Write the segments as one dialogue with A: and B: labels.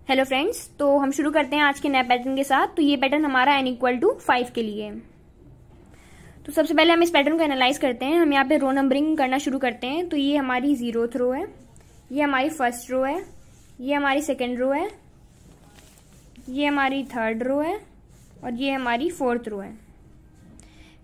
A: Hello friends, तो हम शुरू करते हैं आज के नए पैटर्न के साथ। तो ये पैटर्न हमारा n=5 के लिए है। तो सबसे पहले हम इस पैटर्न को एनालाइज करते हैं। हम यहाँ पे रो नंबरिंग करना शुरू करते हैं। तो ये हमारी 0th रो है, ये हमारी फर्स्ट रो है, ये हमारी सेकेंड रो है, ये हमारी थर्ड रो है और ये हमारी 4th रो है।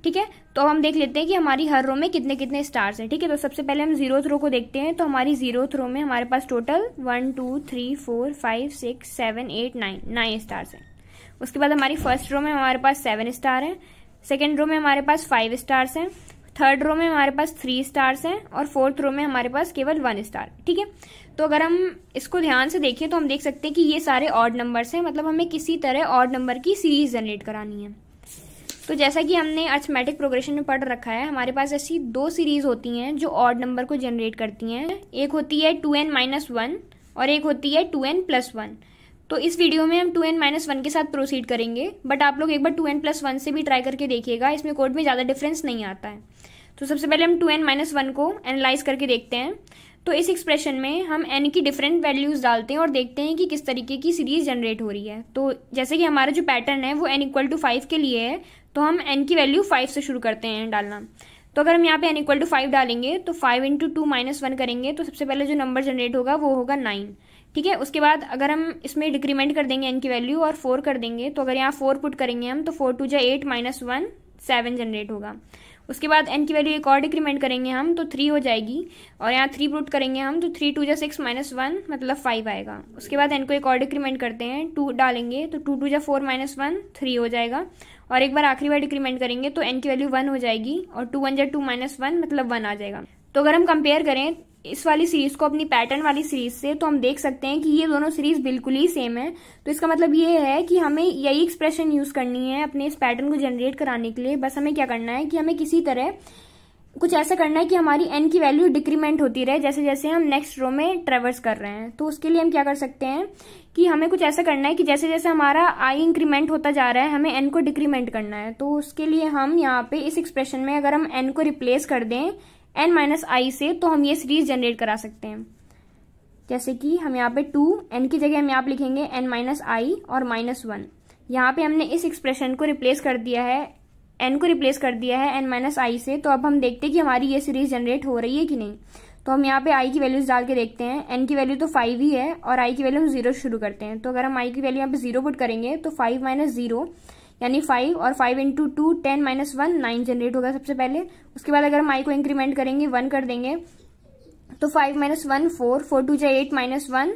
A: ठीक है, तो हम देख लेते हैं कि हमारी हर रो में कितने कितने स्टार्स हैं। ठीक है, तो सबसे पहले हम 0th रो को देखते हैं। तो हमारी 0th रो में हमारे पास टोटल 1 2 3 4 5 6 7 8 9 स्टार्स हैं। उसके बाद हमारी फर्स्ट रो में हमारे पास 7 स्टार हैं, सेकेंड रो में हमारे पास 5 स्टार्स हैं, थर्ड रो में हमारे पास 3 स्टार्स हैं और 4th रो में हमारे पास केवल 1 स्टार। ठीक है, तो अगर हम इसको ध्यान से देखें तो हम देख सकते हैं कि ये सारे ऑड नंबर्स हैं, मतलब हमें किसी तरह ऑड नंबर की सीरीज जनरेट करानी है। तो जैसा कि हमने अरिथमेटिक प्रोग्रेशन में पढ़ रखा है, हमारे पास ऐसी दो सीरीज होती हैं जो ऑड नंबर को जनरेट करती हैं। एक होती है 2n-1 और एक होती है 2n+1। तो इस वीडियो में हम 2n-1 के साथ प्रोसीड करेंगे, बट आप लोग एक बार 2n+1 से भी ट्राई करके देखिएगा, इसमें कोड में ज़्यादा डिफरेंस नहीं आता है। तो सबसे पहले हम 2n-1 को एनालाइज करके देखते हैं। तो इस एक्सप्रेशन में हम n की डिफरेंट वैल्यूज डालते हैं और देखते हैं कि किस तरीके की सीरीज जनरेट हो रही है। तो जैसे कि हमारा जो पैटर्न है वो n=5 के लिए है, तो हम n की वैल्यू 5 से शुरू करते हैं डालना। तो अगर हम यहाँ पे n=5 डालेंगे तो 5 × 2 - 1 करेंगे तो सबसे पहले जो नंबर जनरेट होगा वो होगा 9। ठीक है, उसके बाद अगर हम इसमें डिक्रीमेंट कर देंगे n की वैल्यू और 4 कर देंगे, तो अगर यहाँ 4 पुट करेंगे हम तो 4 × 2 = 8 - 1 7 जनरेट होगा। उसके बाद n की वैल्यू एक और डिक्रीमेंट करेंगे हम तो 3 हो जाएगी, और यहाँ 3 पुट करेंगे हम तो 3 × 2 = 6 - 1 मतलब 5 आएगा। उसके बाद n को एक और डिक्रीमेंट करते हैं, 2 डालेंगे तो 2 × 2 = 4 - 1 3 हो जाएगा, और एक बार आखिरी बार डिक्रीमेंट करेंगे तो n की वैल्यू 1 हो जाएगी, और 2 × 1 = 2 - 1 मतलब 1 आ जाएगा। तो अगर हम कंपेयर करें इस वाली सीरीज को अपनी पैटर्न वाली सीरीज से, तो हम देख सकते हैं कि ये दोनों सीरीज बिल्कुल ही सेम है। तो इसका मतलब ये है कि हमें यही एक्सप्रेशन यूज करनी है अपने इस पैटर्न को जनरेट कराने के लिए। बस हमें क्या करना है कि हमें किसी तरह कुछ ऐसा करना है कि हमारी n की वैल्यू डिक्रीमेंट होती रहे जैसे जैसे हम नेक्स्ट रो में ट्रेवर्स कर रहे हैं। तो उसके लिए हम क्या कर सकते हैं कि हमें कुछ ऐसा करना है कि जैसे जैसे हमारा i इंक्रीमेंट होता जा रहा है हमें n को डिक्रीमेंट करना है। तो उसके लिए हम यहाँ पे इस एक्सप्रेशन में अगर हम n को रिप्लेस कर दें n-i से, तो हम ये सीरीज जनरेट करा सकते हैं। जैसे कि हम यहाँ पे 2 n की जगह हम यहाँ पे लिखेंगे n-i और -1। यहाँ पे हमने इस एक्सप्रेशन को रिप्लेस कर दिया है, n को रिप्लेस कर दिया है n-i से। तो अब हम देखते हैं कि हमारी ये सीरीज जनरेट हो रही है कि नहीं। तो हम यहाँ पे i की वैल्यूज डाल के देखते हैं। n की वैल्यू तो 5 ही है और i की वैल्यू हम 0 शुरू करते हैं। तो अगर हम i की वैल्यू यहाँ पे 0 पुट करेंगे तो 5 - 0 यानी 5, और 5 × 2 10 - 1 9 जनरेट होगा सबसे पहले। उसके बाद अगर हम i को इंक्रीमेंट करेंगे 1 कर देंगे तो 5 - 1 4 4 × 2 = 8 - 1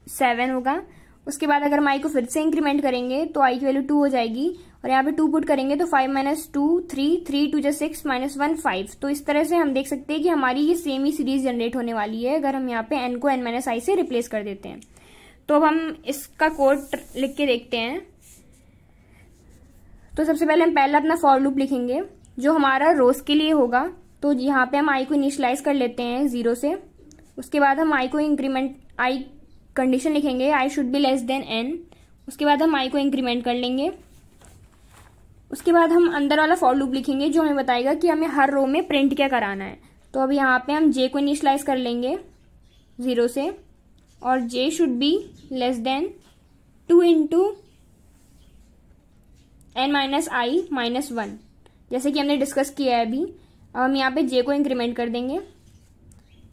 A: 7 होगा। उसके बाद अगर हम i को फिर से इंक्रीमेंट करेंगे तो i की वैल्यू 2 हो जाएगी, और यहाँ पे 2 पुट करेंगे तो 5 - 2 3 3 × 2 = 6 - 1 5। तो इस तरह से हम देख सकते हैं कि हमारी ये सेम ही सीरीज जनरेट होने वाली है अगर हम यहाँ पे n को n-i से रिप्लेस कर देते हैं। तो अब हम इसका कोड लिख के देखते हैं। तो सबसे पहले हम पहला अपना फॉर लूप लिखेंगे जो हमारा रोज के लिए होगा। तो यहाँ पे हम i को इनिशियलाइज कर लेते हैं 0 से। उसके बाद हम i को इंक्रीमेंट i कंडीशन लिखेंगे i should be less then n। उसके बाद हम i को इंक्रीमेंट कर लेंगे। उसके बाद हम अंदर वाला फॉर लूप लिखेंगे जो हमें बताएगा कि हमें हर रो में प्रिंट क्या कराना है। तो अब यहाँ पे हम j को इनिशियलाइज कर लेंगे 0 से, और j should be less then 2 × n-i -1 जैसे कि हमने डिस्कस किया है अभी। अब हम यहाँ पे j को इंक्रीमेंट कर देंगे।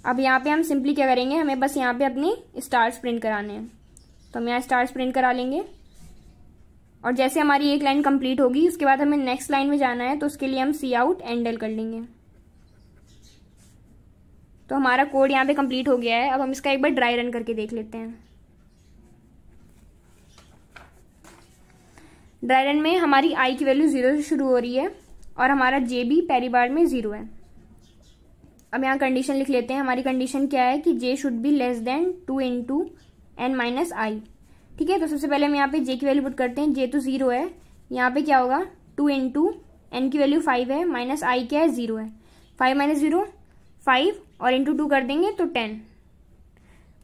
A: अब यहाँ पे हम सिंपली क्या करेंगे, हमें बस यहाँ पे अपने स्टार्स प्रिंट कराने हैं। तो हम यहाँ स्टार्स प्रिंट करा लेंगे, और जैसे हमारी एक लाइन कंप्लीट होगी उसके बाद हमें नेक्स्ट लाइन में जाना है, तो उसके लिए हम cout एंडल कर लेंगे। तो हमारा कोड यहाँ पे कंप्लीट हो गया है। अब हम इसका एक बार ड्राई रन करके देख लेते हैं। ड्राई रन में हमारी i की वैल्यू 0 से शुरू हो रही है और हमारा j भी पहली बार में 0 है। अब यहाँ कंडीशन लिख लेते हैं। हमारी कंडीशन क्या है कि j should be less then 2 × n-i। ठीक है, तो सबसे पहले हम यहाँ पे j की वैल्यू पुट करते हैं। j तो 0 है, यहाँ पे क्या होगा 2 × n की वैल्यू 5 है माइनस i क्या है 0 है। 5 - 0 5, और × 2 कर देंगे तो 10।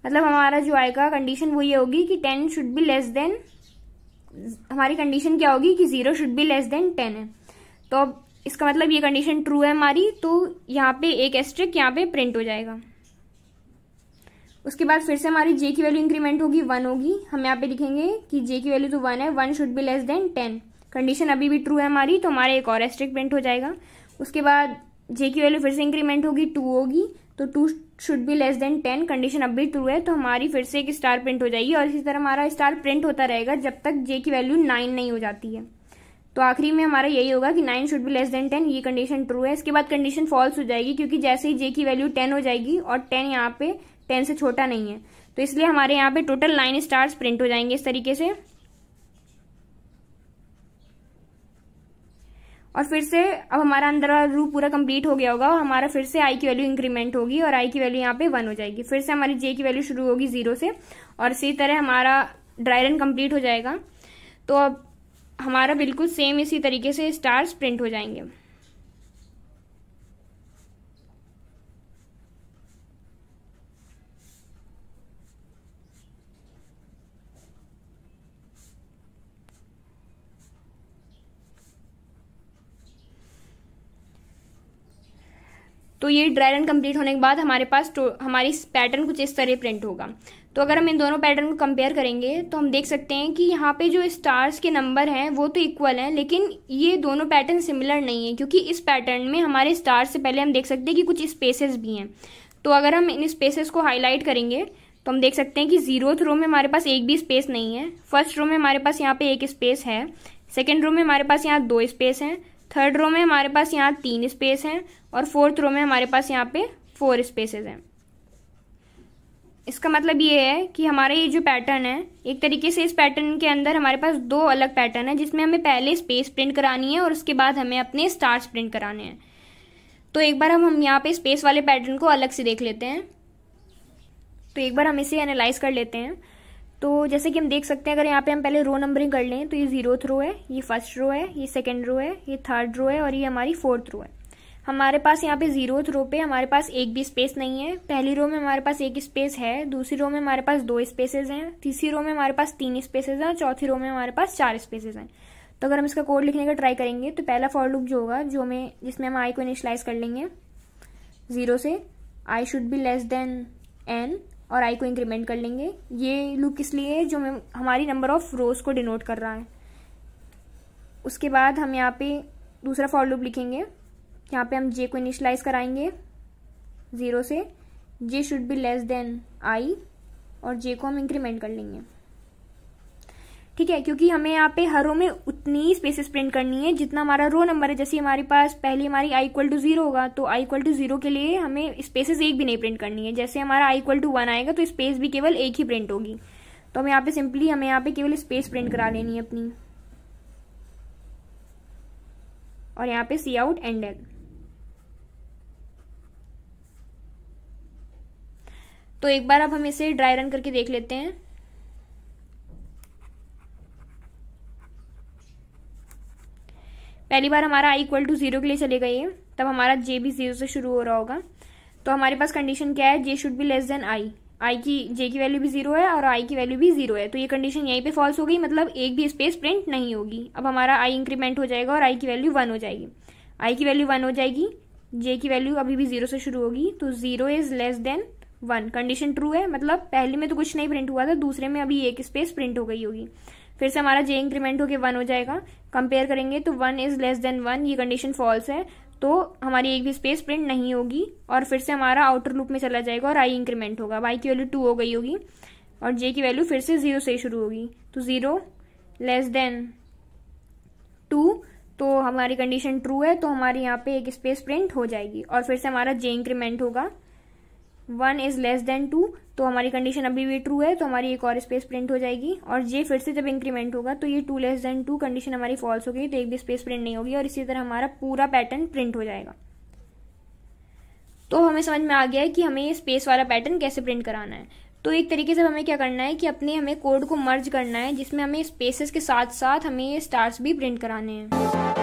A: मतलब हमारा जो आएगा कंडीशन वो ये होगी कि 10 शुड बी लेस देन, हमारी कंडीशन क्या होगी कि 0 शुड बी लेस देन 10 है। तो अब इसका मतलब ये कंडीशन ट्रू है हमारी, तो यहाँ पे एक एस्ट्रिक यहाँ पे प्रिंट हो जाएगा। उसके बाद फिर से हमारी जे की वैल्यू इंक्रीमेंट होगी, 1 होगी। हम यहाँ पे लिखेंगे कि जे की वैल्यू तो 1 है, 1 should be less then 10। Condition अभी भी ट्रू है हमारी, तो हमारा एक और एस्टेरिस्क प्रिंट हो जाएगा। उसके बाद जे की वैल्यू फिर से इंक्रीमेंट होगी, 2 होगी, तो 2 should be less then 10। Condition अब भी ट्रू है, तो हमारी फिर से एक स्टार प्रिंट हो जाएगी और इसी तरह हमारा स्टार प्रिंट होता रहेगा जब तक जे की वैल्यू 9 नहीं हो जाती है। तो आखिरी में हमारा यही होगा कि 9 शुड बी लेस देन 10, ये कंडीशन ट्रू है। इसके बाद कंडीशन फॉल्स हो जाएगी क्योंकि जैसे ही जे की वैल्यू 10 हो जाएगी और 10 यहाँ पे 10 से छोटा नहीं है, तो इसलिए हमारे यहाँ पे टोटल 9 स्टार्स प्रिंट हो जाएंगे इस तरीके से। और फिर से अब हमारा अंदर वाला लूप पूरा कंप्लीट हो गया होगा और हमारा फिर से आई की वैल्यू इंक्रीमेंट होगी और आई की वैल्यू यहाँ पे 1 हो जाएगी। फिर से हमारी जे की वैल्यू शुरू होगी 0 से और इसी तरह हमारा ड्राई रन कंप्लीट हो जाएगा। तो अब हमारा बिल्कुल सेम इसी तरीके से स्टार्स प्रिंट हो जाएंगे। तो ये ड्राई रन कंप्लीट होने के बाद हमारे पास हमारी पैटर्न कुछ इस तरह प्रिंट होगा। तो अगर हम इन दोनों पैटर्न को कंपेयर करेंगे तो हम देख सकते हैं कि यहाँ पे जो स्टार्स के नंबर हैं वो तो इक्वल हैं, लेकिन ये दोनों पैटर्न सिमिलर नहीं है क्योंकि इस पैटर्न में हमारे स्टार्स से पहले हम देख सकते हैं कि कुछ स्पेसेस भी हैं। तो अगर हम इन स्पेसेस को हाईलाइट करेंगे तो हम देख सकते हैं कि 0th रो में हमारे पास एक भी स्पेस नहीं है, फर्स्ट रो में हमारे पास यहाँ पे एक स्पेस है, सेकेंड रो में हमारे पास यहाँ 2 स्पेस हैं, थर्ड रो में हमारे पास यहाँ 3 स्पेस हैं और फोर्थ रो में हमारे पास यहाँ पे 4 स्पेसेस हैं। इसका मतलब ये है कि हमारा ये जो पैटर्न है, एक तरीके से इस पैटर्न के अंदर हमारे पास 2 अलग पैटर्न है जिसमें हमें पहले स्पेस प्रिंट करानी है और उसके बाद हमें अपने स्टार्स प्रिंट कराने हैं। तो एक बार हम यहाँ पे स्पेस वाले पैटर्न को अलग से देख लेते हैं। तो एक बार हम इसे एनालाइज कर लेते हैं। तो जैसे कि हम देख सकते हैं, अगर यहाँ पे हम पहले रो नंबरिंग कर लें तो ये 0th रो है, ये फर्स्ट रो है, ये सेकेंड रो है, ये थर्ड रो है और ये हमारी 4th रो है। हमारे पास यहाँ पे 0th रो पे हमारे पास एक भी स्पेस नहीं है। पहली रो में हमारे पास एक स्पेस है, दूसरी रो में हमारे पास 2 स्पेसेस हैं, तीसरी रो में हमारे पास 3 स्पेसेस हैं और चौथी रो में हमारे पास 4 स्पेसेस हैं। तो अगर हम इसका कोड लिखने का ट्राई करेंगे तो पहला फॉर लूप जो होगा जिसमें हम आई को इनिशियलाइज कर लेंगे 0 से, I should be less then n और आई को इंक्रीमेंट कर लेंगे। ये लूप किस लिए है? जो हमारी नंबर ऑफ रोज को डिनोट कर रहा है। उसके बाद हम यहाँ पे दूसरा फॉर लूप लिखेंगे, यहाँ पे हम जे को इनिशियलाइज कराएंगे 0 से, j should be less than i और जे को हम इंक्रीमेंट कर लेंगे। ठीक है, क्योंकि हमें यहाँ पे हर रो में उतनी स्पेसेस प्रिंट करनी है जितना हमारा रो नंबर है। जैसे हमारे पास पहले हमारी i इक्वल टू 0 होगा तो i इक्वल टू 0 के लिए हमें स्पेसेस एक भी नहीं प्रिंट करनी है। जैसे हमारा i इक्वल टू 1 आएगा तो स्पेस भी केवल एक ही प्रिंट होगी। तो हम यहाँ पे सिंपली हमें यहाँ पे केवल स्पेस प्रिंट करा लेनी है अपनी, और यहाँ पे सी आउट एंड एल। तो एक बार अब हम इसे ड्राई रन करके देख लेते हैं। पहली बार हमारा i इक्वल टू 0 के लिए चले गए, तब हमारा j भी 0 से शुरू हो रहा होगा। तो हमारे पास कंडीशन क्या है? j should be less then i की j की वैल्यू भी 0 है और i की वैल्यू भी 0 है। तो ये कंडीशन यहीं पे फॉल्स हो गई, मतलब एक भी स्पेस प्रिंट नहीं होगी। अब हमारा i इंक्रीमेंट हो जाएगा और i की वैल्यू 1 हो जाएगी। i की वैल्यू 1 हो जाएगी, j की वैल्यू अभी भी 0 से शुरू होगी, तो 0 is less than 1। Condition true है, मतलब पहले में तो कुछ नहीं प्रिंट हुआ था, दूसरे में अभी एक स्पेस प्रिंट हो गई होगी। फिर से हमारा j इंक्रीमेंट होकर 1 हो जाएगा। कंपेयर करेंगे तो 1 इज लेस देन 1, ये कंडीशन फॉल्स है, तो हमारी एक भी स्पेस प्रिंट नहीं होगी और फिर से हमारा आउटर लूप में चला जाएगा और i इंक्रीमेंट होगा। y की वैल्यू 2 हो गई होगी और j की वैल्यू फिर से 0 से शुरू होगी, तो 0 लेस देन 2, तो हमारी कंडीशन ट्रू है, तो हमारे यहाँ पे एक स्पेस प्रिंट हो जाएगी और फिर से हमारा j इंक्रीमेंट होगा। 1 इज लेस देन 2, तो हमारी कंडीशन अभी भी ट्रू है, तो हमारी एक और स्पेस प्रिंट हो जाएगी और j फिर से जब इंक्रीमेंट होगा तो ये 2 लेस देन 2 कंडीशन हमारी फॉल्स हो गई, तो एक भी स्पेस प्रिंट नहीं होगी और इसी तरह हमारा पूरा पैटर्न प्रिंट हो जाएगा। तो हमें समझ में आ गया है कि हमें ये स्पेस वाला पैटर्न कैसे प्रिंट कराना है। तो एक तरीके से हमें क्या करना है कि हमें कोड को मर्ज करना है, जिसमें हमें स्पेसेस के साथ साथ हमें ये स्टार्स भी प्रिंट कराने हैं।